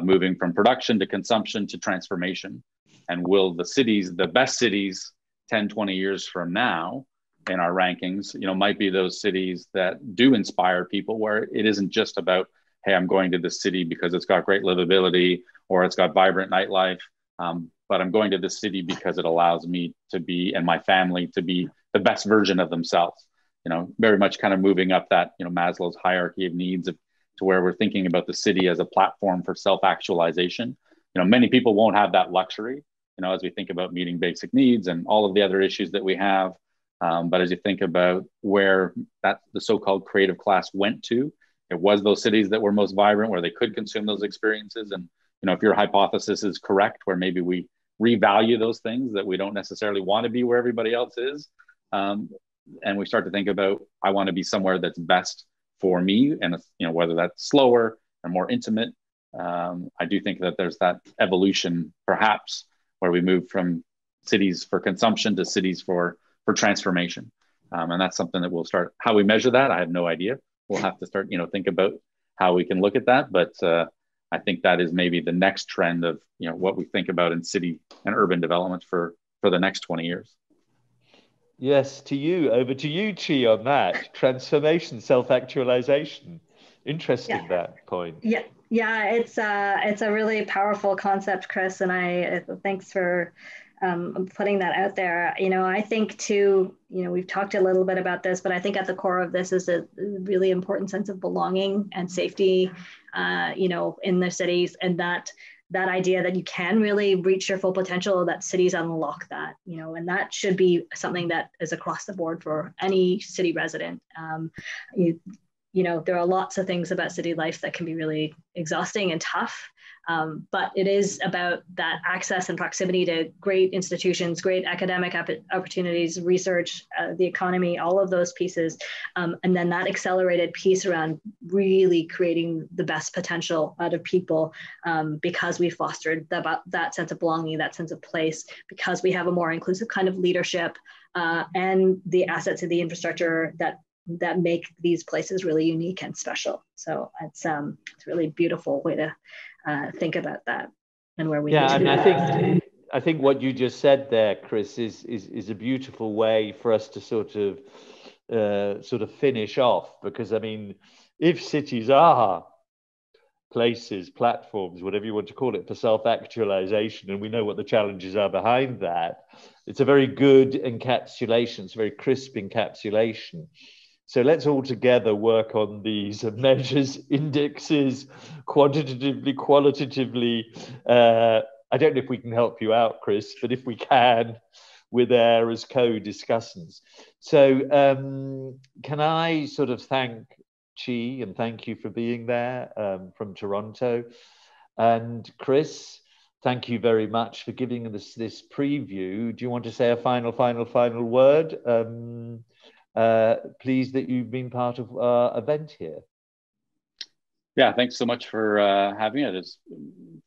moving from production to consumption to transformation. And will the cities, the best cities 10, 20 years from now in our rankings, you know, might be those cities that do inspire people, where it isn't just about, hey, I'm going to the city because it's got great livability or it's got vibrant nightlife, but I'm going to the city because it allows me to be, and my family to be, the best version of themselves. You know, very much kind of moving up that, you know, Maslow's hierarchy of needs to where we're thinking about the city as a platform for self-actualization. You know, many people won't have that luxury, you know, as we think about meeting basic needs and all of the other issues that we have. But as you think about where the so-called creative class went to, it was those cities that were most vibrant, where they could consume those experiences. And, you know, if your hypothesis is correct, where maybe we revalue those things that we don't necessarily want to be where everybody else is, and we start to think about, I want to be somewhere that's best for me, and, you know, whether that's slower and more intimate. I do think that there's that evolution, perhaps, where we move from cities for consumption to cities for transformation. And that's something that we'll start. How we measure that, I have no idea. We'll have to start, you know, think about how we can look at that. But I think that is maybe the next trend of, you know, what we think about in city and urban development for the next 20 years. Yes, to you. Over to you, Chi, on that. Transformation, self-actualization. Interesting, that point. Yeah, it's a really powerful concept, Chris, and I thanks for putting that out there. You know, I think too, you know, we've talked a little bit about this, but I think at the core of this is a really important sense of belonging and safety, you know, in the cities, and that idea that you can really reach your full potential, that cities unlock that, you know, and that should be something that is across the board for any city resident. there are lots of things about city life that can be really exhausting and tough. But it is about that access and proximity to great institutions, great academic opportunities, research, the economy, all of those pieces. And then that accelerated piece around really creating the best potential out of people, because we fostered that sense of belonging, that sense of place, because we have a more inclusive kind of leadership, and the assets of the infrastructure that make these places really unique and special. So it's a really beautiful way to think about that and where we need to and I think what you just said there, Chris, is a beautiful way for us to sort of finish off, because I mean, if cities are places, platforms, whatever you want to call it, for self-actualization, and we know what the challenges are behind that, it's a very good encapsulation, it's a very crisp encapsulation. So let's all together work on these measures, indexes, quantitatively, qualitatively. I don't know if we can help you out, Chris, but if we can, we're there as co-discussants. So can I sort of thank Chi, and thank you for being there from Toronto. And Chris, thank you very much for giving us this preview. Do you want to say a final word? Pleased that you've been part of our event here. Yeah, thanks so much for having it. It's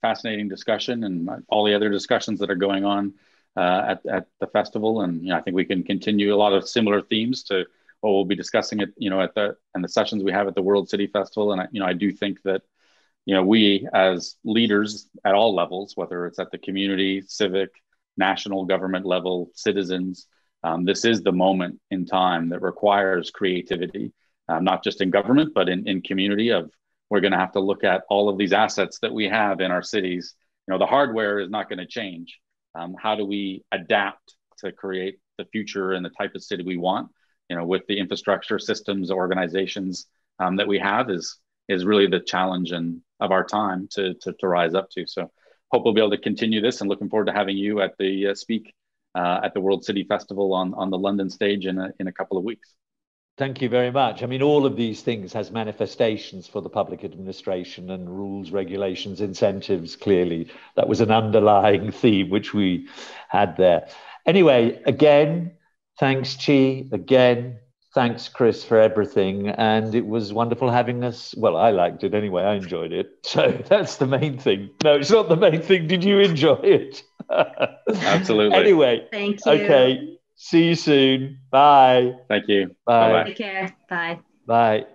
fascinating discussion, and all the other discussions that are going on at the festival. And I think we can continue a lot of similar themes to what we'll be discussing at the sessions we have at the World City Festival. And I do think that we as leaders at all levels, whether it's at the community, civic, national government level, citizens, this is the moment in time that requires creativity, not just in government, but in community. We're going to have to look at all of these assets that we have in our cities. The hardware is not going to change. How do we adapt to create the future and the type of city we want? With the infrastructure, systems, organizations that we have is really the challenge of our time to rise up to. So hope we'll be able to continue this, and looking forward to having you at the speak at the World City Festival on the London stage in a couple of weeks. Thank you very much. I mean, all of these things has manifestations for the public administration, and rules, regulations, incentives. Clearly, that was an underlying theme which we had there. Anyway, again, thanks, Chi. Again, thanks, Chris, for everything. And it was wonderful having us. Well, I liked it anyway. I enjoyed it. So that's the main thing. No, it's not the main thing. Did you enjoy it? Absolutely. Anyway, thank you. Okay. See you soon. Bye. Thank you. Bye. Bye-bye. Take care. Bye. Bye.